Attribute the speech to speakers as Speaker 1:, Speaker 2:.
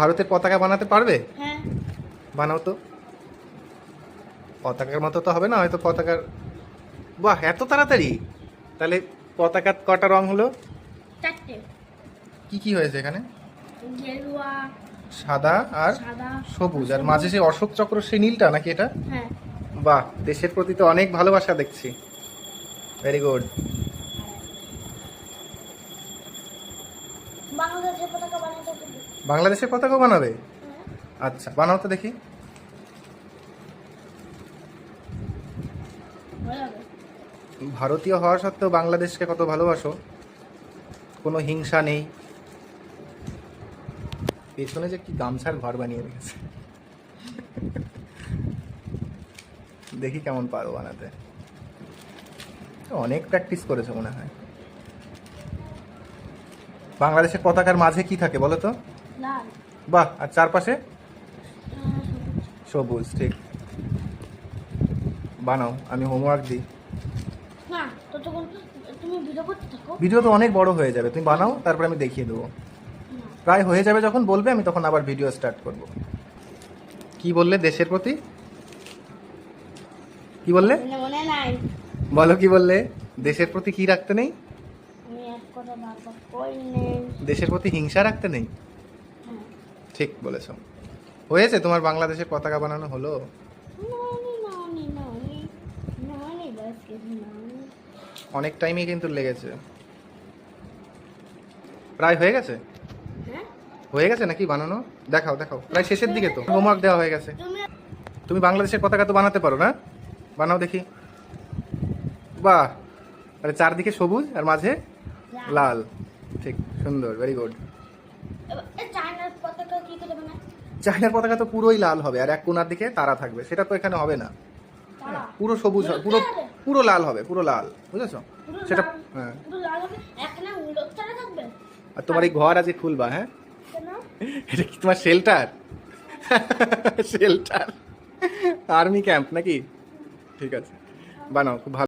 Speaker 1: ভারতের পতাকা বানাতে পারবে?
Speaker 2: হ্যাঁ।
Speaker 1: বানাও তো। পতাকার মতো তো হবে না, হয়তো পতাকার। বাহ, এত তাড়াতাড়ি! তাহলে পতাকার কটা রং হলো?
Speaker 2: 4টে।
Speaker 1: কি কি হয়েছে এখানে?
Speaker 2: গেরুয়া,
Speaker 1: সাদা আর
Speaker 2: সাদা,
Speaker 1: সবুজ, আর মাঝে সেই অশোক চক্র, সেই নীলটা নাকি এটা?
Speaker 2: হ্যাঁ।
Speaker 1: বাহ, দেশের প্রতি তো অনেক ভালোবাসা দেখছি। Very good.
Speaker 2: বাংলাদেশের পতাকা বানাতে হবে।
Speaker 1: বাংলাদেশের পতাকাও বানাবে?
Speaker 2: হ্যাঁ।
Speaker 1: আচ্ছা, বানাও তো দেখি।
Speaker 2: হয়ে যাবে।
Speaker 1: ভারতীয় হওয়া সত্ত্বেও বাংলাদেশকে কত ভালোবাসো, কোনো হিংসা নেই। পেছনে যে কি গামছার ঘর বানিয়ে রেখেছে, দেখি কেমন পারো বানাতে। অনেক প্র্যাকটিস করেছো মনে হয়। বাংলাদেশের পতাকার মাঝে কি থাকে বলো তো?
Speaker 2: লাল।
Speaker 1: বাহ, আর চারপাশে?
Speaker 2: সবুজ।
Speaker 1: সবুজ, ঠিক। বানাও, আমি হোমওয়ার্ক দিই।
Speaker 2: না, ততক্ষণ তুমি ভিডিও করতে থাকো।
Speaker 1: ভিডিও তো অনেক বড় হয়ে যাবে, তুমি বানাও, তারপর আমি দেখিয়ে দেবো।
Speaker 2: না।
Speaker 1: প্রায় হয়ে যাবে যখন বলবে, আমি তখন আবার ভিডিও স্টার্ট করব। কি বললে দেশের প্রতি? কি বললে?
Speaker 2: মনে নাই।
Speaker 1: বলো, কি বললে? দেশের প্রতি কি রাখতে নেই?
Speaker 2: আমি এক কথা বারবার কই নেই।
Speaker 1: দেশের প্রতি হিংসা রাখতে নেই।
Speaker 2: হ্যাঁ।
Speaker 1: ঠিক বলেছ। হয়েছে, তোমার বাংলাদেশের পতাকা বানানো হলো।
Speaker 2: নানি নানি নানি নানি বাসকে নানি।
Speaker 1: অনেক টাইমই কিন্তু লেগেছে। প্রায় হয়ে গেছে?
Speaker 2: হ্যাঁ।
Speaker 1: হয়ে গেছে নাকি বানানো? দেখাও দেখাও, প্রায় শেষের দিকে তো। হোমওয়ার্ক দেওয়া হয়ে গেছে।
Speaker 2: তুমি
Speaker 1: তুমি বাংলাদেশের পতাকা তো বানাতে পারো না? বানাও দেখি। বাহ, আরে চারদিকে সবুজ আর মাঝে লাল। ঠিক, সুন্দর, ভেরি গুড।
Speaker 2: এই চায়নার পতাকা কি করে বানায়?
Speaker 1: চায়নার পতাকা তো পুরোই লাল হবে, আর এক কোণার দিকে তারা থাকবে, সেটা তো এখানে হবে না।
Speaker 2: তারা
Speaker 1: পুরো সবুজ হবে, পুরো পুরো লাল হবে, পুরো লাল, বুঝেছো?
Speaker 2: পুরো
Speaker 1: সেটা
Speaker 2: লাল।
Speaker 1: হ্যাঁ।
Speaker 2: পুরো লাল হবে, এখানে উলট তারা থাকবে।
Speaker 1: আর তোমার এই ঘর আজকে খুলবা, হ্যাঁ?
Speaker 2: কেন?
Speaker 1: এটা কি তোমার শেল্টার? শেল্টার, আর্মি ক্যাম্প নাকি? ঠিক আছে, বানাও, খুব ভালো।